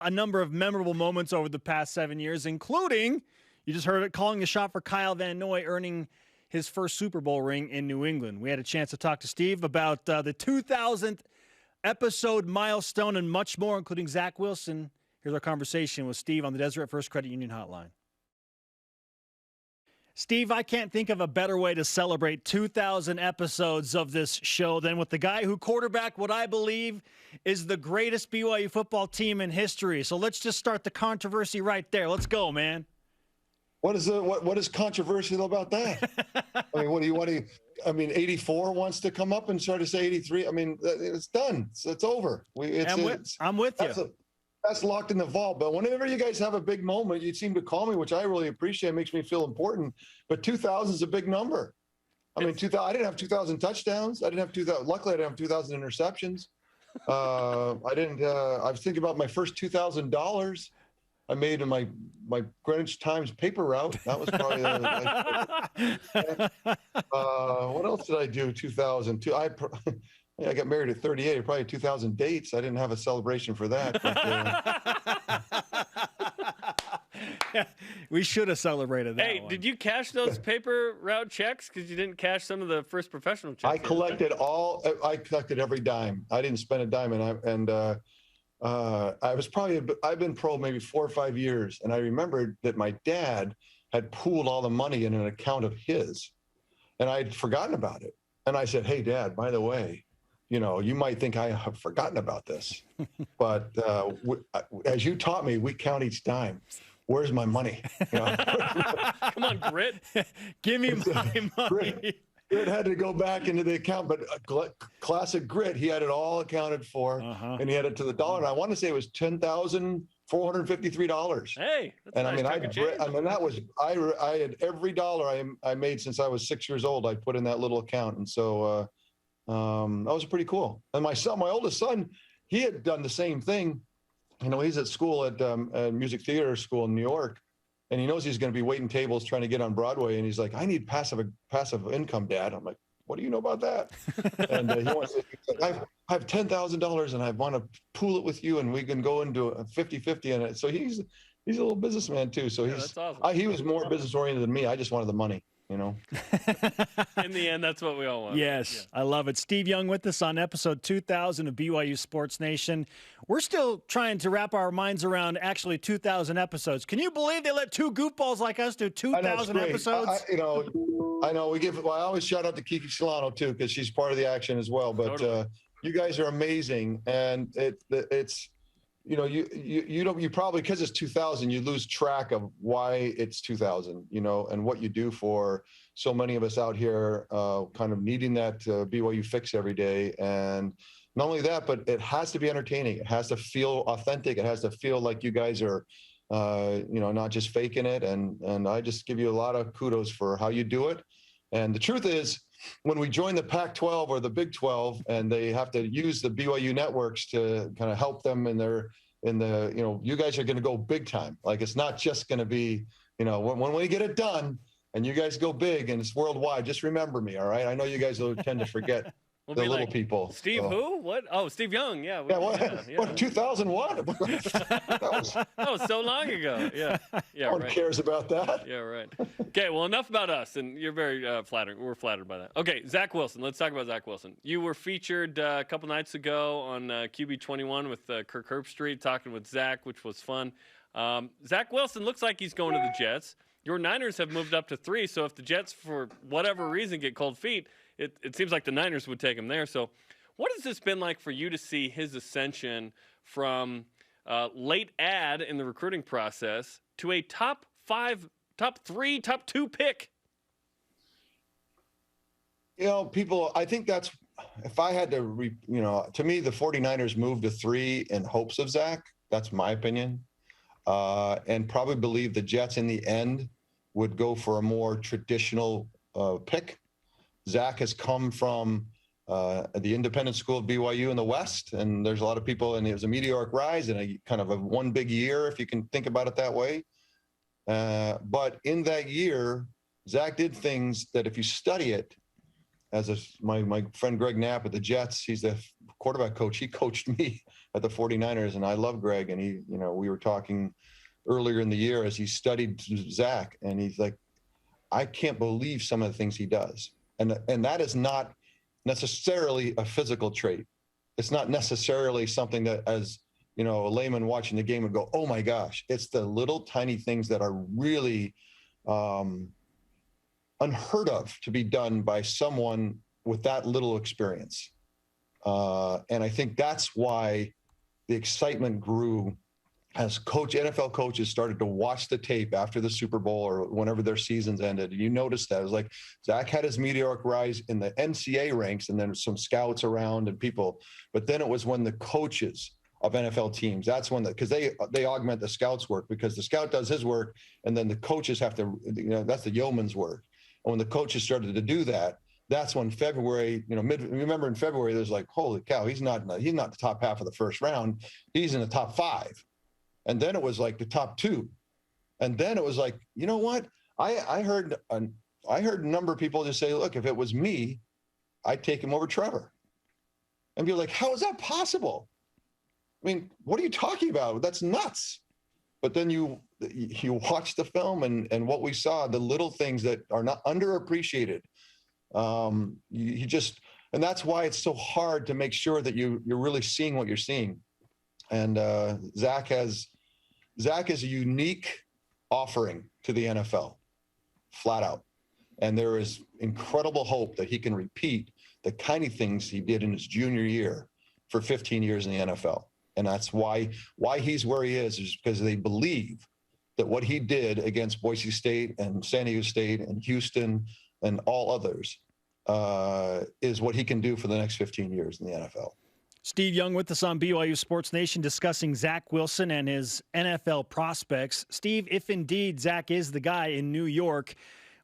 a number of memorable moments over the past 7 years, including, you just heard it, calling the shot for Kyle Van Noy, earning his first Super Bowl ring in New England. We had a chance to talk to Steve about the 2000th episode milestone and much more, including Zach Wilson. Here's our conversation with Steve on the Deseret First Credit Union Hotline. Steve, I can't think of a better way to celebrate 2,000 episodes of this show than with the guy who quarterbacked what I believe is the greatest BYU football team in history. So let's just start the controversy right there. Let's go, man. What is controversial about that? I mean, what do you want to? I mean, 84 wants to come up and try to say 83. I mean, it's done. It's over. I'm with you. That's locked in the vault. But whenever you guys have a big moment, you seem to call me, which I really appreciate. It makes me feel important. But 2,000 is a big number. I mean, 2,000. I didn't have 2,000 touchdowns. I didn't have 2,000. Luckily, I didn't have 2,000 interceptions. I didn't. I was thinking about my first $2,000 I made in my Greenwich Times paper route. That was probably. What else did I do? 2002. I got married at 38. Probably 2,000 dates. I didn't have a celebration for that. But, we should have celebrated that. Hey, one. Did you cash those paper route checks? Because you didn't cash some of the first professional checks. I collected every dime. I didn't spend a dime, I've been pro maybe 4 or 5 years, and I remembered that my dad had pooled all the money in an account of his, and I had forgotten about it. And I said, "Hey, Dad, by the way, you might think I have forgotten about this, but as you taught me, we count each dime. Where's my money? Come on, Grit. Give me my money." Grit had to go back into the account, but classic Grit, he had it all accounted for, and he had it to the dollar. And I want to say it was $10,453. Hey, and I had every dollar I made since I was 6 years old. I put in that little account, and so that was pretty cool. And my oldest son, he had done the same thing. He's at school at music theater school in New York. And he knows he's going to be waiting tables trying to get on Broadway. And he's like, "I need passive income, Dad." I'm like, "What do you know about that?" And he wants to, I have $10,000 and I want to pool it with you and we can go into a 50-50 in it. So he's a little businessman too. So that's awesome. He was more business oriented than me. I just wanted the money. In the end, that's what we all want. Yes, yeah. I love it. Steve Young with us on episode 2000 of BYU Sports Nation. We're still trying to wrap our minds around actually 2,000 episodes. Can you believe they let two goofballs like us do 2,000 episodes? I know. I always shout out to Kiki Solano too, because she's part of the action as well. But totally. You guys are amazing, and it's. You probably, because it's 2000, you lose track of why it's 2000, and what you do for so many of us out here, kind of needing that BYU fix every day. And not only that, but it has to be entertaining. It has to feel authentic. It has to feel like you guys are, not just faking it. And I just give you a lot of kudos for how you do it. And the truth is, when we join the Pac-12 or the Big 12, and they have to use the BYU networks to kind of help them you guys are going to go big time. Like, it's not just going to be, when we get it done and you guys go big and it's worldwide, just remember me. All right. I know you guys will tend to forget the little people. Steve, who? What? Oh, Steve Young. Yeah. What? 2001? that was so long ago. Yeah. No one cares about that. Yeah. Right. Okay. Well, enough about us, and you're very flattering. We're flattered by that. Okay. Zach Wilson. Let's talk about Zach Wilson. You were featured a couple nights ago on QB21 with Kirk Herbstreit, talking with Zach, which was fun. Zach Wilson looks like he's going to the Jets. Your Niners have moved up to 3, so if the Jets, for whatever reason, get cold feet, it seems like the Niners would take him there. So what has this been like for you to see his ascension from late ad in the recruiting process to a top 5, top 3, top 2 pick? People, I think that's, if I had to, to me, the 49ers moved to 3 in hopes of Zach. That's my opinion. And probably believe the Jets in the end would go for a more traditional pick. Zach has come from the independent school of BYU in the West, and there's a lot of people, and it was a meteoric rise and a kind of a one big year, if you can think about it that way. But in that year, Zach did things that, if you study it, my friend Greg Knapp at the Jets, he's the quarterback coach. He coached me at the 49ers, and I love Greg, and he, we were talking earlier in the year as he studied Zach, and he's like, I can't believe some of the things he does. And that is not necessarily a physical trait. It's not necessarily something that, as a layman watching the game would go, oh my gosh. It's the little tiny things that are really unheard of to be done by someone with that little experience. And I think that's why the excitement grew as NFL coaches started to watch the tape after the Super Bowl or whenever their seasons ended. And you noticed that. It was like Zach had his meteoric rise in the NCAA ranks, and then some scouts around and people. But then it was when the coaches of NFL teams, that's when because they augment the scouts' work, because the scout does his work, and then the coaches have to, that's the yeoman's work. And when the coaches started to do that, that's when February, remember in February, there's like, holy cow, he's not the top half of the first round. He's in the top 5. And then it was like the top 2. And then it was like, you know what? I heard a number of people just say, look, if it was me, I'd take him over Trevor. And be like, how is that possible? I mean, what are you talking about? That's nuts. But then you watch the film and what we saw, the little things that are not underappreciated. And that's why it's so hard to make sure that you're really seeing what you're seeing. And Zach is a unique offering to the NFL, flat out. And there is incredible hope that he can repeat the kind of things he did in his junior year for 15 years in the NFL. And that's why he's where he is because they believe that what he did against Boise State and San Diego State and Houston and all others is what he can do for the next 15 years in the NFL. Steve Young with us on BYU Sports Nation discussing Zach Wilson and his NFL prospects. Steve, if indeed Zach is the guy in New York,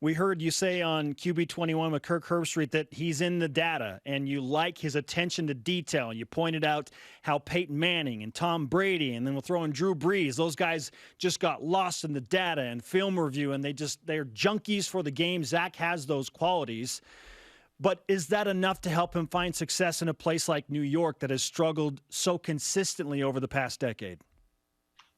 we heard you say on QB21 with Kirk Herbstreit that he's in the data and you like his attention to detail. And you pointed out how Peyton Manning and Tom Brady, and then we'll throw in Drew Brees, those guys just got lost in the data and film review, and they're junkies for the game. Zach has those qualities. But is that enough to help him find success in a place like New York that has struggled so consistently over the past decade?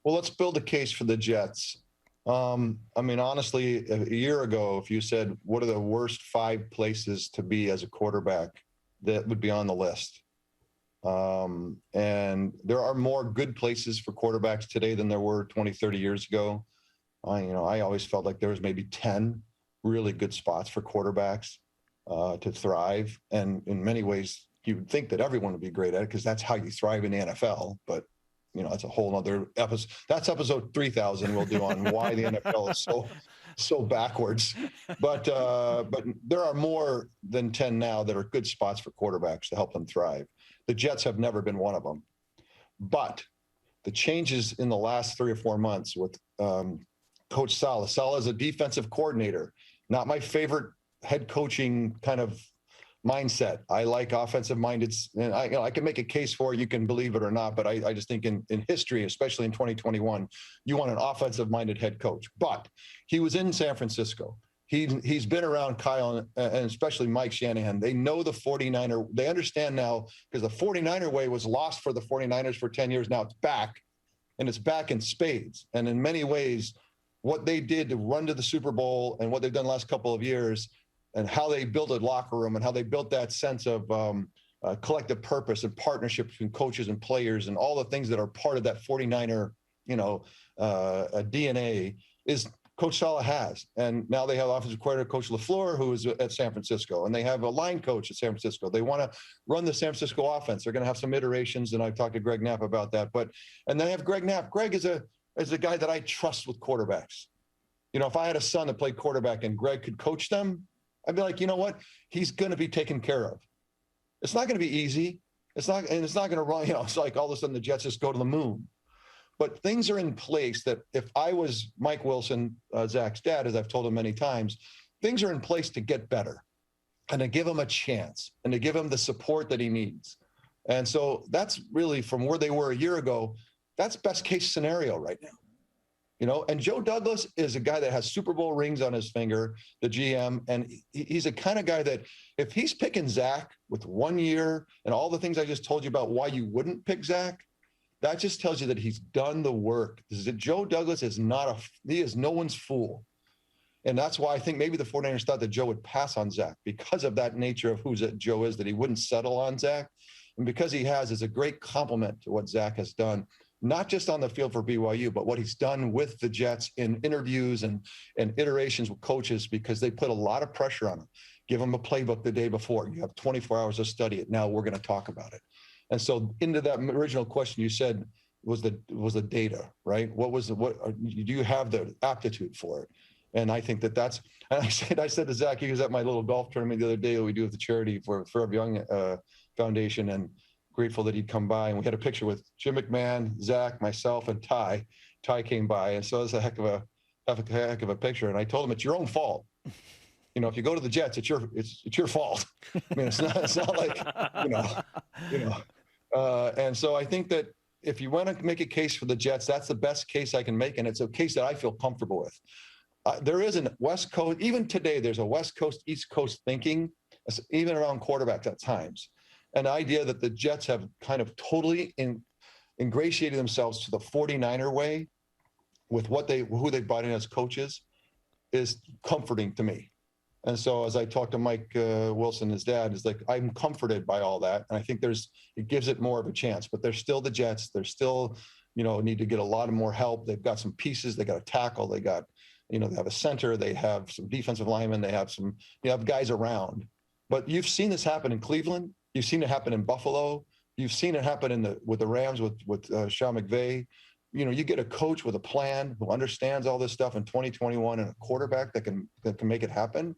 Well, let's build a case for the Jets. I mean, honestly, a year ago, if you said, what are the worst 5 places to be as a quarterback, that would be on the list. And there are more good places for quarterbacks today than there were 20, 30 years ago. I always felt like there was maybe 10 really good spots for quarterbacks to thrive. And in many ways, you would think that everyone would be great at it because that's how you thrive in the NFL. But that's a whole other episode. That's episode 3000 we'll do on why the NFL is so backwards. But there are more than 10 now that are good spots for quarterbacks to help them thrive. The Jets have never been one of them. But the changes in the last 3 or 4 months with Coach Saleh. Saleh is a defensive coordinator, not my favorite head coaching kind of mindset. I like offensive minded, and I can make a case for it. You can believe it or not, but I just think in history, especially in 2021, you want an offensive minded head coach. But he was in San Francisco. He's been around Kyle and especially Mike Shanahan. They know the 49er. They understand now because the 49er way was lost for the 49ers for 10 years. Now it's back, and it's back in spades. And in many ways, what they did to run to the Super Bowl and what they've done the last couple of years and how they built a locker room and how they built that sense of collective purpose and partnership between coaches and players and all the things that are part of that 49er, DNA is Coach Saleh has. And now they have offensive coordinator Coach LaFleur, who is at San Francisco, and they have a line coach at San Francisco. They want to run the San Francisco offense. They're going to have some iterations, and I've talked to Greg Knapp about that. And they have Greg Knapp. Greg is a guy that I trust with quarterbacks. If I had a son that played quarterback and Greg could coach them, I'd be like, you know what? He's going to be taken care of. It's not going to be easy. It's not going to run. It's like all of a sudden the Jets just go to the moon. But things are in place that if I was Mike Wilson, Zach's dad, as I've told him many times, things are in place to get better and to give him a chance and to give him the support that he needs. And so that's really from where they were a year ago. That's best case scenario right now. And Joe Douglas is a guy that has Super Bowl rings on his finger, the GM, and he's a kind of guy that if he's picking Zach with 1 year and all the things I just told you about why you wouldn't pick Zach, That just tells you that he's done the work. Joe Douglas is he is no one's fool. And that's why I think maybe the 49ers thought that Joe would pass on Zach, because of that nature of who Joe is, that he wouldn't settle on Zach. And because he is a great compliment to what Zach has done, not just on the field for BYU, but what he's done with the Jets in interviews and iterations with coaches, because they put a lot of pressure on him. Give him a playbook the day before. You have 24 hours to study it. Now we're going to talk about it. And so into that original question you said was the data, right? Do you have the aptitude for it? And I think that's, and I said to Zach, he was at my little golf tournament the other day that we do with the charity for Forever Young Foundation, and grateful that he'd come by. And we had a picture with Jim McMahon, Zach, myself, and Ty. Ty came by, and so it was a heck of a picture. And I told him, it's your own fault. You know, if you go to the Jets, it's your fault. I mean, it's not like, and so I think that if you want to make a case for the Jets, that's the best case I can make. And it's a case that I feel comfortable with. There is a West Coast, even today, there's a West Coast, East Coast thinking, even around quarterbacks at times. An idea that the Jets have kind of totally ingratiated themselves to the 49er way with who they brought in as coaches is comforting to me. And so as I talked to Mike Wilson, his dad, is like, I'm comforted by all that. And I think it gives it more of a chance, but they're still the Jets. They're still, need to get a lot of more help. They've got some pieces. They got a tackle. They got, they have a center. They have some defensive linemen. They have guys around. But you've seen this happen in Cleveland. You've seen it happen in Buffalo. You've seen it happen with the Rams with Sean McVay. You get a coach with a plan who understands all this stuff in 2021 and a quarterback that can make it happen.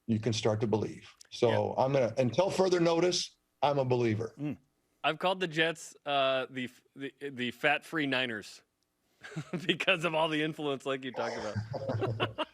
You can start to believe. So yeah. Until further notice, I'm a believer. I've called the Jets the fat-free Niners because of all the influence, like you talked about.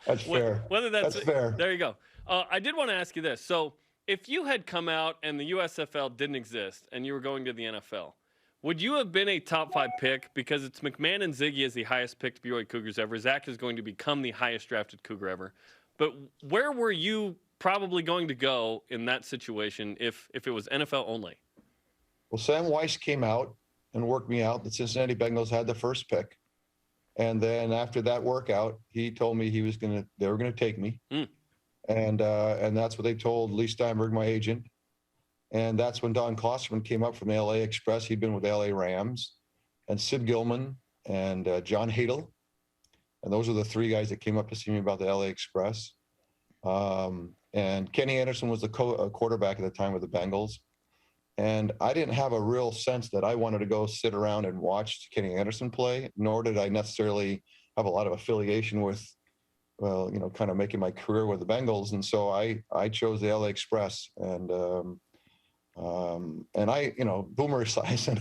That's fair. That's fair. There you go. I did want to ask you this. So if you had come out and the USFL didn't exist and you were going to the NFL, would you have been a top 5 pick? Because it's McMahon and Ziggy as the highest picked BYU Cougars ever. Zach is going to become the highest drafted Cougar ever. But where were you probably going to go in that situation if it was NFL only? Well, Sam Weiss came out and worked me out. The Cincinnati Bengals had the first pick. And then after that workout, he told me they were going to take me. And that's what they told Lee Steinberg, my agent. And that's when Don Klosterman came up from the LA Express. He'd been with the LA Rams, and Sid Gilman and John Hadel. And those are the 3 guys that came up to see me about the LA Express. And Kenny Anderson was the quarterback at the time with the Bengals. And I didn't have a real sense that I wanted to go sit around and watch Kenny Anderson play, nor did I necessarily have a lot of affiliation with, kind of making my career with the Bengals. And so I chose the LA Express, and I, Boomer Esiason,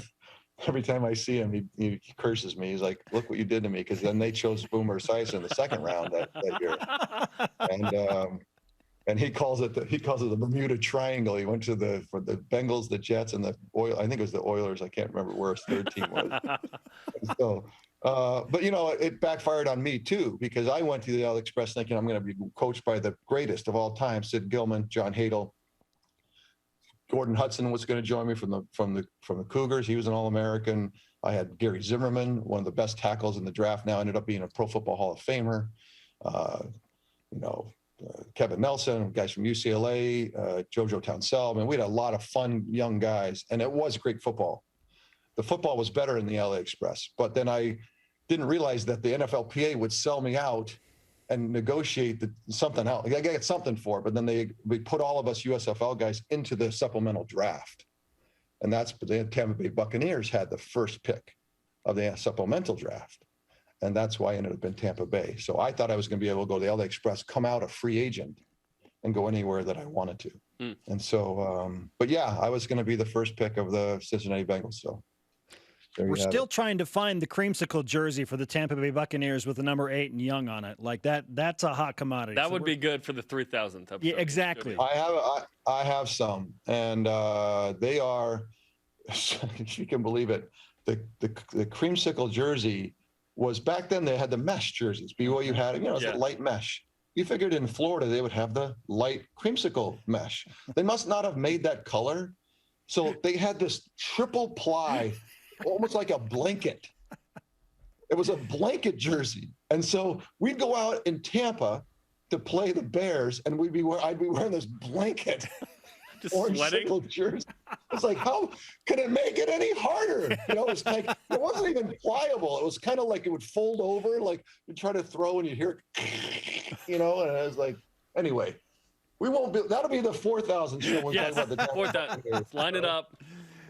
every time I see him, he curses me. He's like, look what you did to me. Cause then they chose Boomer Esiason in the second round that year. And he calls it the Bermuda Triangle. He went for the Bengals, the Jets, and the I think it was the Oilers. I can't remember where his third team was. So, but it backfired on me too, because I went to the LA Express thinking I'm going to be coached by the greatest of all time, Sid Gilman, John Hadel. Gordon Hudson was going to join me from the Cougars. He was an All-American. I had Gary Zimmerman, one of the best tackles in the draft. Now ended up being a Pro Football Hall of Famer. Kevin Nelson, guys from UCLA, JoJo Townsell. I mean, we had a lot of fun young guys, and it was great football. The football was better in the LA Express, but then I didn't realize that the NFLPA would sell me out and negotiate something else. I get something for it, but then we put all of us USFL guys into the supplemental draft. And that's the Tampa Bay Buccaneers had the first pick of the supplemental draft. And that's why I ended up in Tampa Bay. So I thought I was going to be able to go to the LA Express, come out a free agent, and go anywhere that I wanted to. And so, but yeah, I was going to be the first pick of the Cincinnati Bengals. So we're still trying to find the creamsicle jersey for the Tampa Bay Buccaneers with the number 8 and Young on it. Like that's a hot commodity. That would be good for the 3,000th episode. Yeah, exactly. I have some, and they are, if you can believe it, the creamsicle jersey was, back then they had the mesh jerseys. BYU had it, it's a light mesh. You figured in Florida they would have the light creamsicle mesh. They must not have made that color. So they had this triple ply almost like a blanket. It was a blanket jersey. And so we'd go out in Tampa to play the Bears, and I'd be wearing this blanket. Just orange sweating. single jersey. It's like, how could it make it any harder? You know, it's like, it wasn't even pliable. It was kind of like it would fold over, like you try to throw and you hear it, you know, and I was like, anyway, that'll be the 4,000 show. When Yes, talk about the 4,000. Line it up.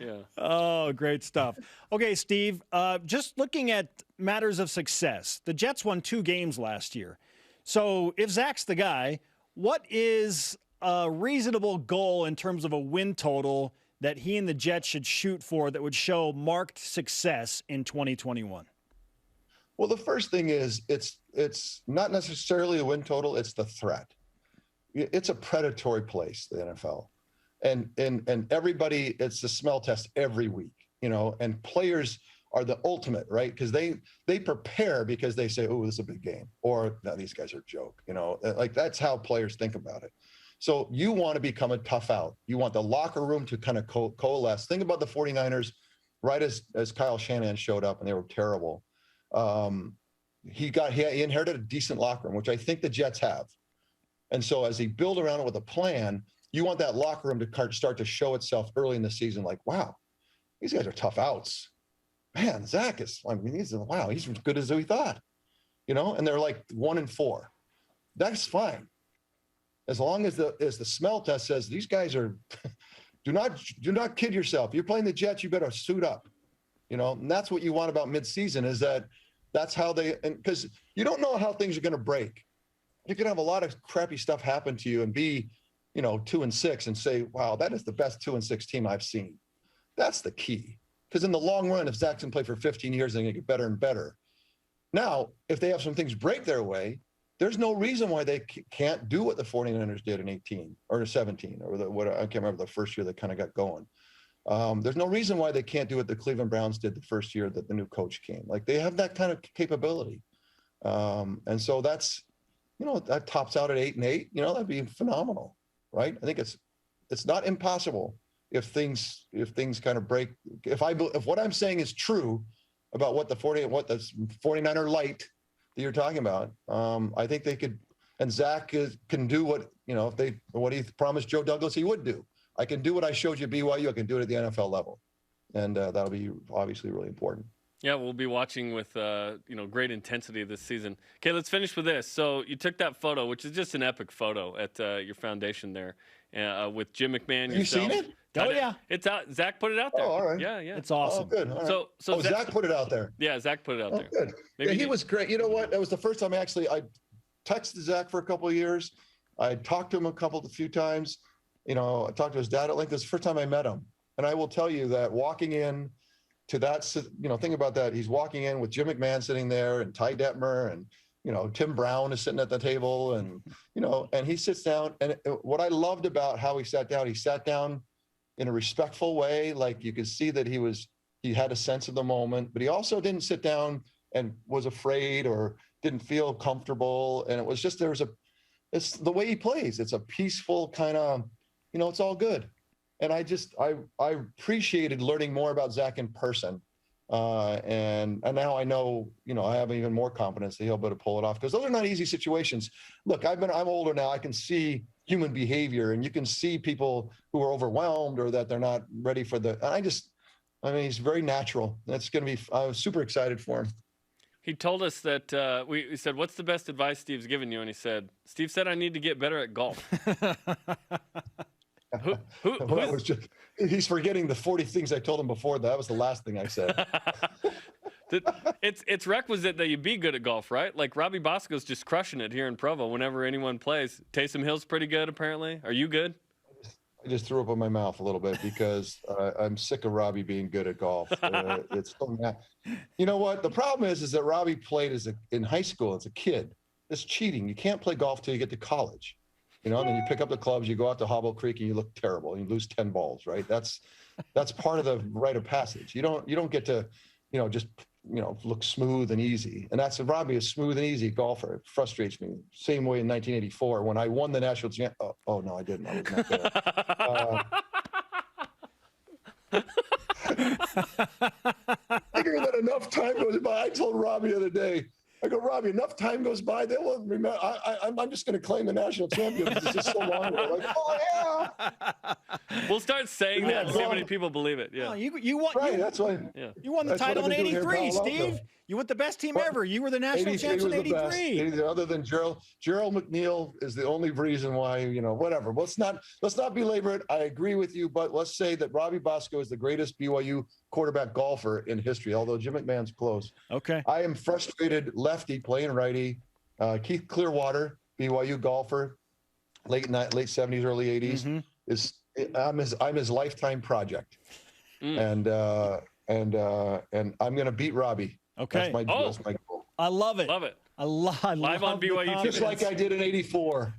Yeah. Oh, great stuff. Okay, Steve, just looking at matters of success, the Jets won 2 games last year. So if Zach's the guy, what is a reasonable goal in terms of a win total that he and the Jets should shoot for that would show marked success in 2021? Well, the first thing is it's not necessarily a win total, it's the threat. It's a predatory place, the NFL. And everybody, it's a smell test every week, you know, and players are the ultimate, right? Because they prepare because they say, oh, this is a big game, or no, these guys are a joke, you know, like that's how players think about it. So you want to become a tough out. You want the locker room to kind of coalesce. Think about the 49ers, right as Kyle Shanahan showed up and they were terrible. He inherited a decent locker room, which I think the Jets have. And so as he built around it with a plan, you want that locker room to start to show itself early in the season. Like, wow, these guys are tough outs. Man, Zach is, I mean, he's as good as we thought, you know, and they're like 1-4. That's fine. As long as the smell test says these guys are, do not kid yourself. You're playing the Jets, you better suit up, you know, and that's what you want about midseason is that's how because you don't know how things are going to break. You can have a lot of crappy stuff happen to you and be, you know, 2-6 and say, wow, that is the best 2-6 team I've seen. That's the key. Because in the long run, if Zach can play for 15 years, they're going to get better and better. Now, if they have some things break their way, there's no reason why they can't do what the 49ers did in 18 or 17 or I can't remember the first year they kind of got going. There's no reason why they can't do what the Cleveland Browns did the first year that the new coach came. Like they have that kind of capability. And so that's, you know, that tops out at 8-8, you know, that'd be phenomenal, right? I think it's not impossible if things kind of break. If what I'm saying is true about what the 49er light that you're talking about, I think they could, and Zach can do what, you know, what he promised Joe Douglas he would do. I can do what I showed you at BYU. I can do it at the NFL level. And that'll be obviously really important. Yeah, we'll be watching with, great intensity this season. Okay, let's finish with this. So you took that photo, which is just an epic photo at your foundation there with Jim McMahon. Have you seen it? Oh, yeah. It's out. Zach put it out there. Oh, all right. Yeah. It's awesome. Oh, good. All right. So Zach put it out there. Yeah, Zach put it out there. Good. Maybe he was great. You know what? That was the first time I texted Zach for a couple of years. I talked to him a few times. You know, I talked to his dad at length. This is the first time I met him. And I will tell you that walking in to that, you know, think about that. He's walking in with Jim McMahon sitting there and Ty Detmer and, you know, Tim Brown is sitting at the table and, you know, and he sits down. And what I loved about how he sat down in a respectful way. Like you could see that he had a sense of the moment, but he also didn't sit down and was afraid or didn't feel comfortable. And it was just, it's the way he plays. It's a peaceful kind of, you know, it's all good. And I appreciated learning more about Zach in person. And now I know, you know, I have even more confidence that he'll be able to pull it off because those are not easy situations. Look, I'm older now. I can see human behavior and you can see people who are overwhelmed or that they're not ready for he's very natural. That's going to be, I was super excited for him. He told us that we said, what's the best advice Steve's given you? And he said, Steve said, I need to get better at golf. He's forgetting the 40 things I told him before. That was the last thing I said. It's requisite that you be good at golf, right? Like Robbie Bosco's just crushing it here in Provo whenever anyone plays. Taysom Hill's pretty good, apparently. Are you good? I just threw up in my mouth a little bit because I'm sick of Robbie being good at golf. It's so you know what? The problem is that Robbie played in high school as a kid. It's cheating. You can't play golf till you get to college. You know, and then you pick up the clubs, you go out to Hobble Creek, and you look terrible. And you lose 10 balls, right? That's part of the rite of passage. You don't get to, you know, just, you know, look smooth and easy. And that's Robbie, a smooth and easy golfer. It frustrates me. Same way in 1984 when I won the national championship. Oh no, I didn't. I was not there. enough time goes by. I told Robbie the other day, I go, Robbie, enough time goes by, they won't remember. I'm just going to claim the national champion because it's just so long ago. Like, oh, yeah. We'll start saying that and see how many people believe it. Yeah. Oh, you won. Right, that's why. Yeah. You won the That's what title in I've been doing here '83, for a while, Steve. though. You went the best team What? ever. You were the national champs in '83. Other than Gerald McNeil is the only reason why, whatever. Let's not belabor it. I agree with you, but let's say that Robbie Bosco is the greatest BYU quarterback golfer in history, although Jim McMahon's close. Okay. I am frustrated lefty playing righty. Keith Clearwater, BYU golfer, late 70s, early 80s, I'm his lifetime project. And I'm going to beat Robbie. Okay. That's my goal. I love it. Love it. I love Live on the BYU TV. Just like I did in '84.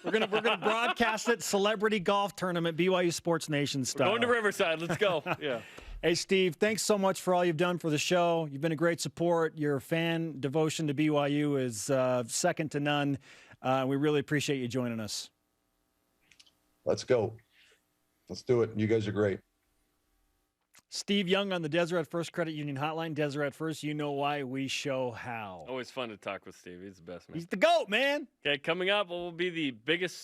We're gonna broadcast it, celebrity golf tournament, BYU Sports Nation style. Going to Riverside. Let's go. Yeah. Hey, Steve, thanks so much for all you've done for the show. You've been a great support. Your fan devotion to BYU is second to none. We really appreciate you joining us. Let's go. Let's do it. You guys are great. Steve Young on the Deseret First Credit Union Hotline. Deseret First, you know why, we show how. Always fun to talk with Steve. He's the best, man. He's the GOAT, man. Okay, coming up, what will be the biggest